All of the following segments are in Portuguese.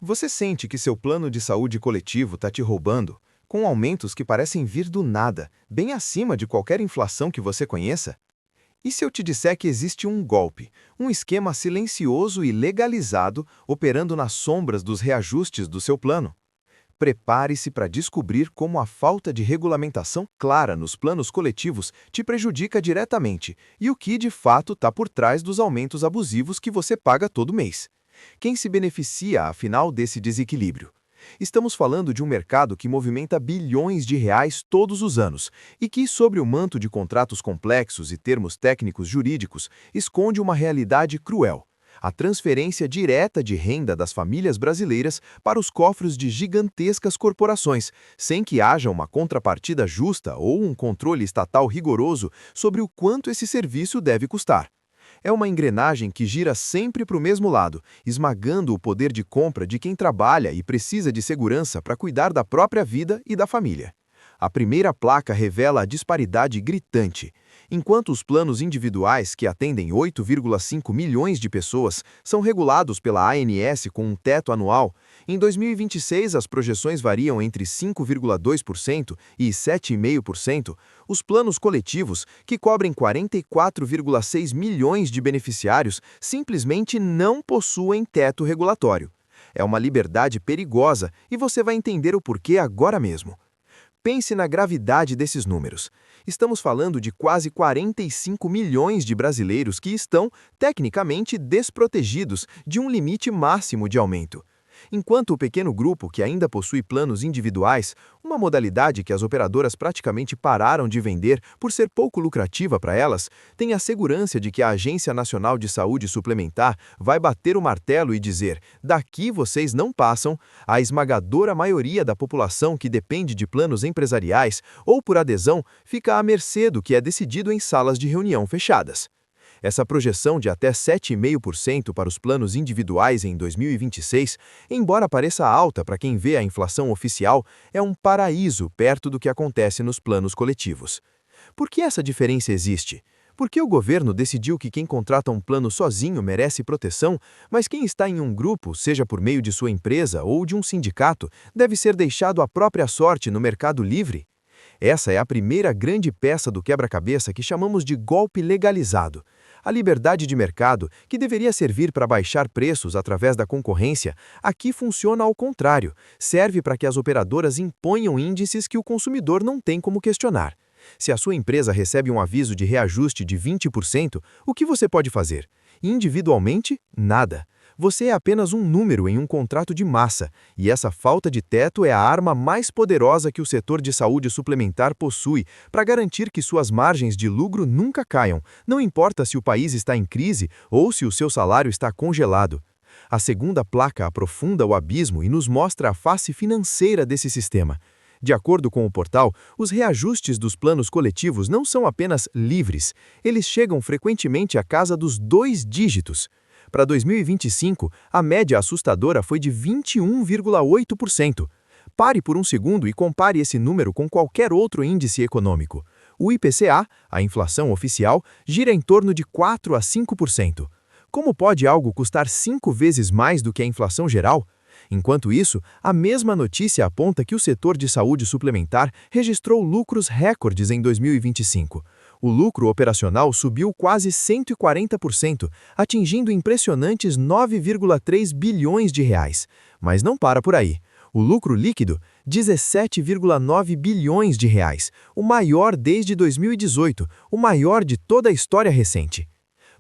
Você sente que seu plano de saúde coletivo está te roubando, com aumentos que parecem vir do nada, bem acima de qualquer inflação que você conheça? E se eu te disser que existe um golpe, um esquema silencioso e legalizado operando nas sombras dos reajustes do seu plano? Prepare-se para descobrir como a falta de regulamentação clara nos planos coletivos te prejudica diretamente e o que, de fato, está por trás dos aumentos abusivos que você paga todo mês. Quem se beneficia, afinal, desse desequilíbrio? Estamos falando de um mercado que movimenta bilhões de reais todos os anos e que, sob o manto de contratos complexos e termos técnicos jurídicos, esconde uma realidade cruel: a transferência direta de renda das famílias brasileiras para os cofres de gigantescas corporações, sem que haja uma contrapartida justa ou um controle estatal rigoroso sobre o quanto esse serviço deve custar. É uma engrenagem que gira sempre para o mesmo lado, esmagando o poder de compra de quem trabalha e precisa de segurança para cuidar da própria vida e da família. A primeira placa revela a disparidade gritante. Enquanto os planos individuais, que atendem 8,5 milhões de pessoas, são regulados pela ANS com um teto anual, em 2026 as projeções variam entre 5,2% e 7,5%, os planos coletivos, que cobrem 44,6 milhões de beneficiários, simplesmente não possuem teto regulatório. É uma liberdade perigosa e você vai entender o porquê agora mesmo. Pense na gravidade desses números. Estamos falando de quase 45 milhões de brasileiros que estão, tecnicamente, desprotegidos de um limite máximo de aumento. Enquanto o pequeno grupo que ainda possui planos individuais, uma modalidade que as operadoras praticamente pararam de vender por ser pouco lucrativa para elas, tem a segurança de que a Agência Nacional de Saúde Suplementar vai bater o martelo e dizer: daqui vocês não passam, a esmagadora maioria da população que depende de planos empresariais ou por adesão fica à mercê do que é decidido em salas de reunião fechadas. Essa projeção de até 7,5% para os planos individuais em 2026, embora pareça alta para quem vê a inflação oficial, é um paraíso perto do que acontece nos planos coletivos. Por que essa diferença existe? Por que o governo decidiu que quem contrata um plano sozinho merece proteção, mas quem está em um grupo, seja por meio de sua empresa ou de um sindicato, deve ser deixado à própria sorte no mercado livre? Essa é a primeira grande peça do quebra-cabeça que chamamos de golpe legalizado. A liberdade de mercado, que deveria servir para baixar preços através da concorrência, aqui funciona ao contrário, serve para que as operadoras imponham índices que o consumidor não tem como questionar. Se a sua empresa recebe um aviso de reajuste de 20%, o que você pode fazer? Individualmente, nada. Você é apenas um número em um contrato de massa, e essa falta de teto é a arma mais poderosa que o setor de saúde suplementar possui para garantir que suas margens de lucro nunca caiam, não importa se o país está em crise ou se o seu salário está congelado. A segunda placa aprofunda o abismo e nos mostra a face financeira desse sistema. De acordo com o portal, os reajustes dos planos coletivos não são apenas livres, eles chegam frequentemente à casa dos 2 dígitos. Para 2025, a média assustadora foi de 21,8%. Pare por um segundo e compare esse número com qualquer outro índice econômico. O IPCA, a inflação oficial, gira em torno de 4 a 5%. Como pode algo custar 5 vezes mais do que a inflação geral? Enquanto isso, a mesma notícia aponta que o setor de saúde suplementar registrou lucros recordes em 2025. O lucro operacional subiu quase 140%, atingindo impressionantes 9,3 bilhões de reais. Mas não para por aí. O lucro líquido, 17,9 bilhões de reais, o maior desde 2018, o maior de toda a história recente.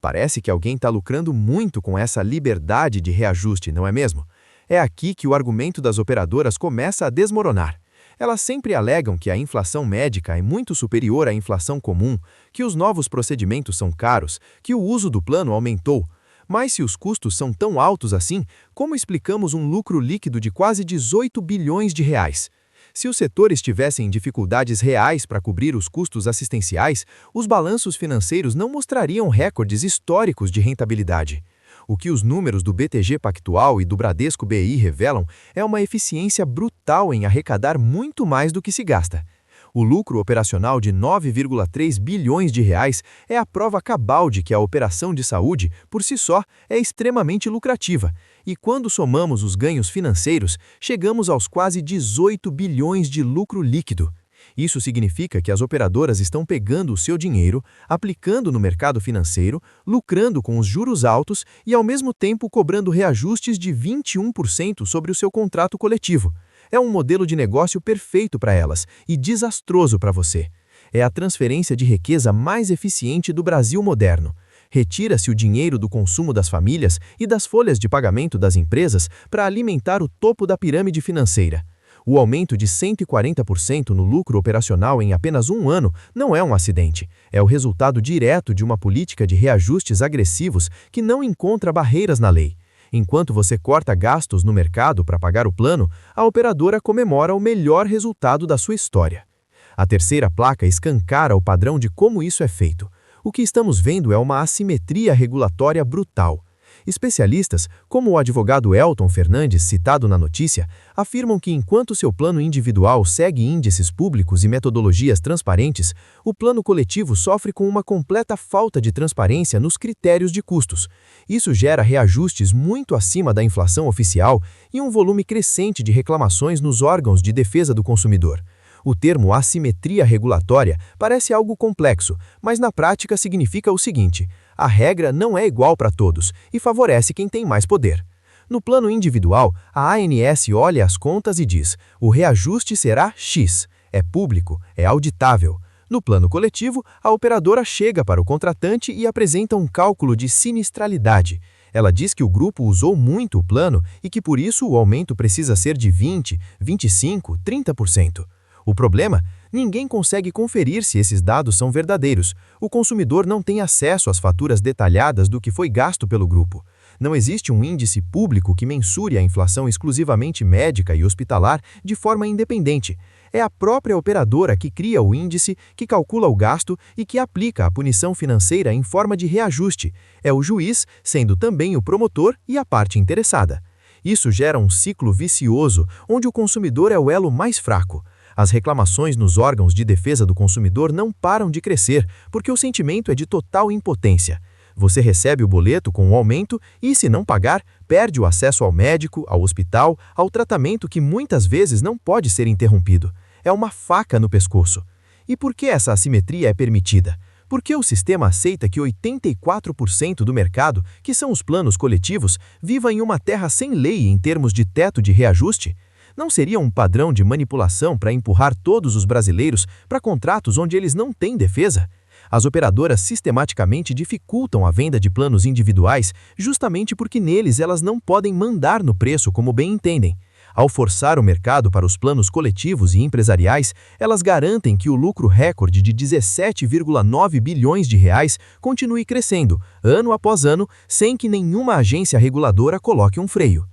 Parece que alguém está lucrando muito com essa liberdade de reajuste, não é mesmo? É aqui que o argumento das operadoras começa a desmoronar. Elas sempre alegam que a inflação médica é muito superior à inflação comum, que os novos procedimentos são caros, que o uso do plano aumentou. Mas se os custos são tão altos assim, como explicamos um lucro líquido de quase 18 bilhões de reais? Se os setores tivessem dificuldades reais para cobrir os custos assistenciais, os balanços financeiros não mostrariam recordes históricos de rentabilidade. O que os números do BTG Pactual e do Bradesco BI revelam é uma eficiência brutal em arrecadar muito mais do que se gasta. O lucro operacional de 9,3 bilhões de reais é a prova cabal de que a operação de saúde, por si só, é extremamente lucrativa. E quando somamos os ganhos financeiros, chegamos aos quase 18 bilhões de lucro líquido. Isso significa que as operadoras estão pegando o seu dinheiro, aplicando no mercado financeiro, lucrando com os juros altos e, ao mesmo tempo, cobrando reajustes de 21% sobre o seu contrato coletivo. É um modelo de negócio perfeito para elas e desastroso para você. É a transferência de riqueza mais eficiente do Brasil moderno. Retira-se o dinheiro do consumo das famílias e das folhas de pagamento das empresas para alimentar o topo da pirâmide financeira. O aumento de 140% no lucro operacional em apenas um ano não é um acidente, é o resultado direto de uma política de reajustes agressivos que não encontra barreiras na lei. Enquanto você corta gastos no mercado para pagar o plano, a operadora comemora o melhor resultado da sua história. A terceira placa escancara o padrão de como isso é feito. O que estamos vendo é uma assimetria regulatória brutal. Especialistas, como o advogado Elton Fernandes, citado na notícia, afirmam que enquanto seu plano individual segue índices públicos e metodologias transparentes, o plano coletivo sofre com uma completa falta de transparência nos critérios de custos. Isso gera reajustes muito acima da inflação oficial e um volume crescente de reclamações nos órgãos de defesa do consumidor. O termo assimetria regulatória parece algo complexo, mas na prática significa o seguinte: a regra não é igual para todos e favorece quem tem mais poder. No plano individual, a ANS olha as contas e diz: o reajuste será X, é público, é auditável. No plano coletivo, a operadora chega para o contratante e apresenta um cálculo de sinistralidade. Ela diz que o grupo usou muito o plano e que por isso o aumento precisa ser de 20, 25, 30%. O problema? Ninguém consegue conferir se esses dados são verdadeiros. O consumidor não tem acesso às faturas detalhadas do que foi gasto pelo grupo. Não existe um índice público que mensure a inflação exclusivamente médica e hospitalar de forma independente. É a própria operadora que cria o índice, que calcula o gasto e que aplica a punição financeira em forma de reajuste. É o juiz, sendo também o promotor e a parte interessada. Isso gera um ciclo vicioso, onde o consumidor é o elo mais fraco. As reclamações nos órgãos de defesa do consumidor não param de crescer, porque o sentimento é de total impotência. Você recebe o boleto com o aumento e, se não pagar, perde o acesso ao médico, ao hospital, ao tratamento que muitas vezes não pode ser interrompido. É uma faca no pescoço. E por que essa assimetria é permitida? Porque o sistema aceita que 84% do mercado, que são os planos coletivos, viva em uma terra sem lei em termos de teto de reajuste? Não seria um padrão de manipulação para empurrar todos os brasileiros para contratos onde eles não têm defesa? As operadoras sistematicamente dificultam a venda de planos individuais justamente porque neles elas não podem mandar no preço como bem entendem. Ao forçar o mercado para os planos coletivos e empresariais, elas garantem que o lucro recorde de 17,9 bilhões de reais continue crescendo, ano após ano, sem que nenhuma agência reguladora coloque um freio.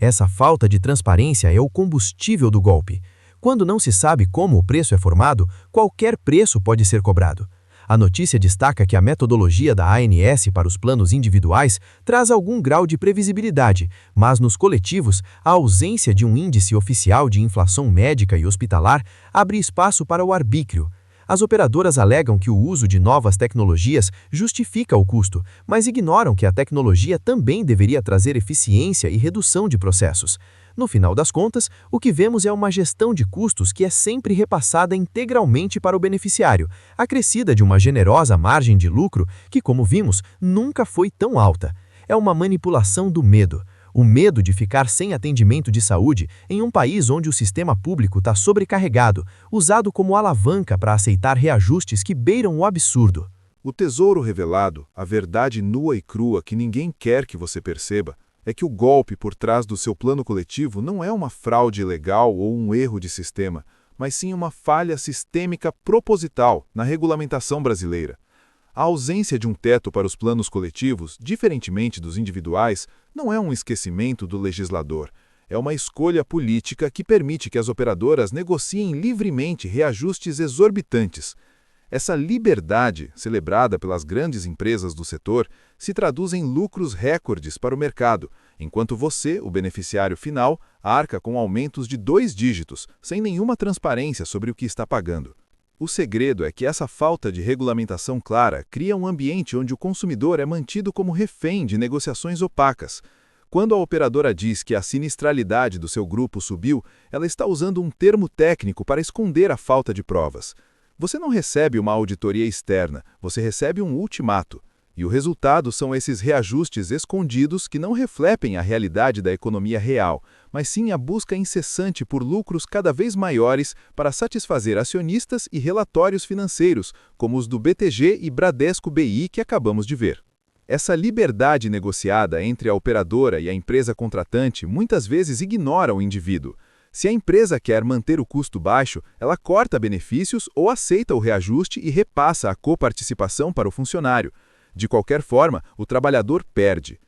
Essa falta de transparência é o combustível do golpe. Quando não se sabe como o preço é formado, qualquer preço pode ser cobrado. A notícia destaca que a metodologia da ANS para os planos individuais traz algum grau de previsibilidade, mas nos coletivos, a ausência de um índice oficial de inflação médica e hospitalar abre espaço para o arbítrio. As operadoras alegam que o uso de novas tecnologias justifica o custo, mas ignoram que a tecnologia também deveria trazer eficiência e redução de processos. No final das contas, o que vemos é uma gestão de custos que é sempre repassada integralmente para o beneficiário, acrescida de uma generosa margem de lucro que, como vimos, nunca foi tão alta. É uma manipulação do medo. O medo de ficar sem atendimento de saúde em um país onde o sistema público está sobrecarregado, usado como alavanca para aceitar reajustes que beiram o absurdo. O tesouro revelado, a verdade nua e crua que ninguém quer que você perceba, é que o golpe por trás do seu plano coletivo não é uma fraude ilegal ou um erro de sistema, mas sim uma falha sistêmica proposital na regulamentação brasileira. A ausência de um teto para os planos coletivos, diferentemente dos individuais, não é um esquecimento do legislador. É uma escolha política que permite que as operadoras negociem livremente reajustes exorbitantes. Essa liberdade, celebrada pelas grandes empresas do setor, se traduz em lucros recordes para o mercado, enquanto você, o beneficiário final, arca com aumentos de 2 dígitos, sem nenhuma transparência sobre o que está pagando. O segredo é que essa falta de regulamentação clara cria um ambiente onde o consumidor é mantido como refém de negociações opacas. Quando a operadora diz que a sinistralidade do seu grupo subiu, ela está usando um termo técnico para esconder a falta de provas. Você não recebe uma auditoria externa, você recebe um ultimato. E o resultado são esses reajustes escondidos que não refletem a realidade da economia real, mas sim a busca incessante por lucros cada vez maiores para satisfazer acionistas e relatórios financeiros, como os do BTG e Bradesco BI que acabamos de ver. Essa liberdade negociada entre a operadora e a empresa contratante muitas vezes ignora o indivíduo. Se a empresa quer manter o custo baixo, ela corta benefícios ou aceita o reajuste e repassa a coparticipação para o funcionário. De qualquer forma, o trabalhador perde.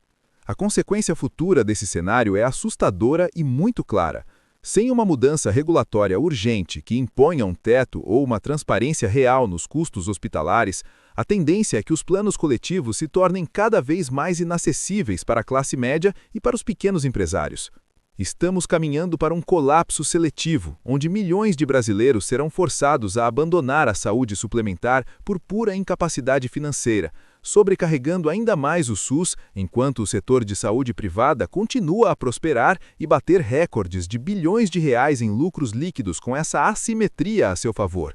A consequência futura desse cenário é assustadora e muito clara. Sem uma mudança regulatória urgente que imponha um teto ou uma transparência real nos custos hospitalares, a tendência é que os planos coletivos se tornem cada vez mais inacessíveis para a classe média e para os pequenos empresários. Estamos caminhando para um colapso seletivo, onde milhões de brasileiros serão forçados a abandonar a saúde suplementar por pura incapacidade financeira, sobrecarregando ainda mais o SUS, enquanto o setor de saúde privada continua a prosperar e bater recordes de bilhões de reais em lucros líquidos com essa assimetria a seu favor.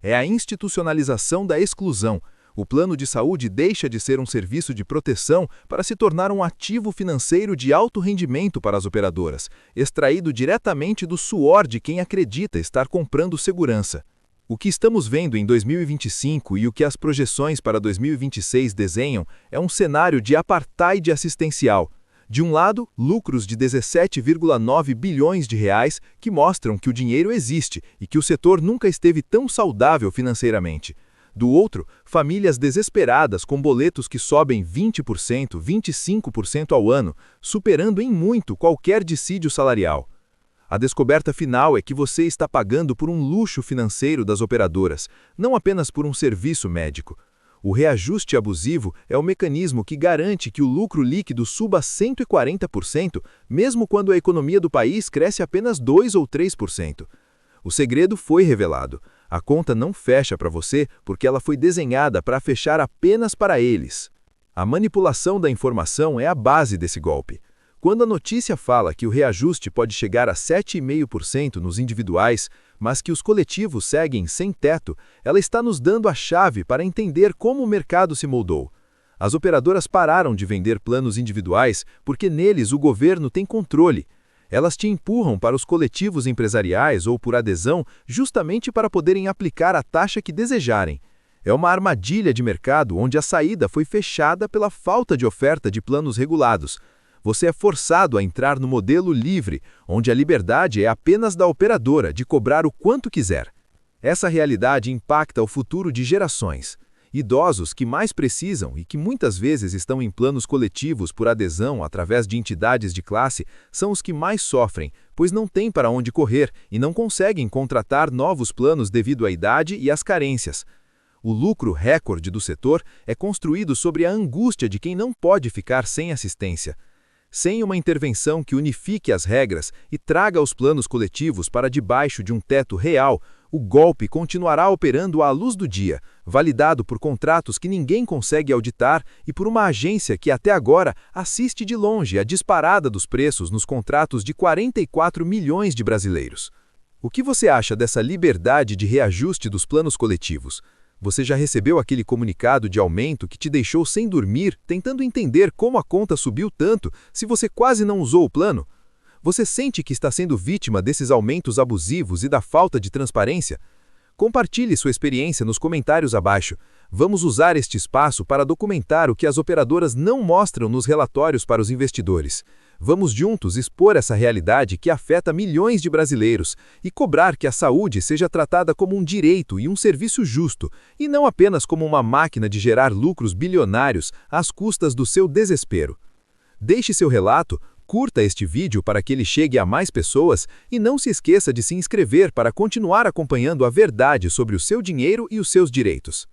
É a institucionalização da exclusão. O plano de saúde deixa de ser um serviço de proteção para se tornar um ativo financeiro de alto rendimento para as operadoras, extraído diretamente do suor de quem acredita estar comprando segurança. O que estamos vendo em 2025 e o que as projeções para 2026 desenham é um cenário de apartheid assistencial. De um lado, lucros de 17,9 bilhões de reais que mostram que o dinheiro existe e que o setor nunca esteve tão saudável financeiramente. Do outro, famílias desesperadas com boletos que sobem 20%, 25% ao ano, superando em muito qualquer dissídio salarial. A descoberta final é que você está pagando por um luxo financeiro das operadoras, não apenas por um serviço médico. O reajuste abusivo é o mecanismo que garante que o lucro líquido suba 140%, mesmo quando a economia do país cresce apenas 2 ou 3%. O segredo foi revelado. A conta não fecha para você porque ela foi desenhada para fechar apenas para eles. A manipulação da informação é a base desse golpe. Quando a notícia fala que o reajuste pode chegar a 7,5% nos individuais, mas que os coletivos seguem sem teto, ela está nos dando a chave para entender como o mercado se moldou. As operadoras pararam de vender planos individuais porque neles o governo tem controle. Elas te empurram para os coletivos empresariais ou por adesão justamente para poderem aplicar a taxa que desejarem. É uma armadilha de mercado onde a saída foi fechada pela falta de oferta de planos regulados. Você é forçado a entrar no modelo livre, onde a liberdade é apenas da operadora de cobrar o quanto quiser. Essa realidade impacta o futuro de gerações. Idosos que mais precisam e que muitas vezes estão em planos coletivos por adesão através de entidades de classe são os que mais sofrem, pois não têm para onde correr e não conseguem contratar novos planos devido à idade e às carências. O lucro recorde do setor é construído sobre a angústia de quem não pode ficar sem assistência. Sem uma intervenção que unifique as regras e traga os planos coletivos para debaixo de um teto real, o golpe continuará operando à luz do dia, validado por contratos que ninguém consegue auditar e por uma agência que até agora assiste de longe a disparada dos preços nos contratos de 44 milhões de brasileiros. O que você acha dessa liberdade de reajuste dos planos coletivos? Você já recebeu aquele comunicado de aumento que te deixou sem dormir, tentando entender como a conta subiu tanto se você quase não usou o plano? Você sente que está sendo vítima desses aumentos abusivos e da falta de transparência? Compartilhe sua experiência nos comentários abaixo. Vamos usar este espaço para documentar o que as operadoras não mostram nos relatórios para os investidores. Vamos juntos expor essa realidade que afeta milhões de brasileiros e cobrar que a saúde seja tratada como um direito e um serviço justo, e não apenas como uma máquina de gerar lucros bilionários às custas do seu desespero. Deixe seu relato, curta este vídeo para que ele chegue a mais pessoas e não se esqueça de se inscrever para continuar acompanhando a verdade sobre o seu dinheiro e os seus direitos.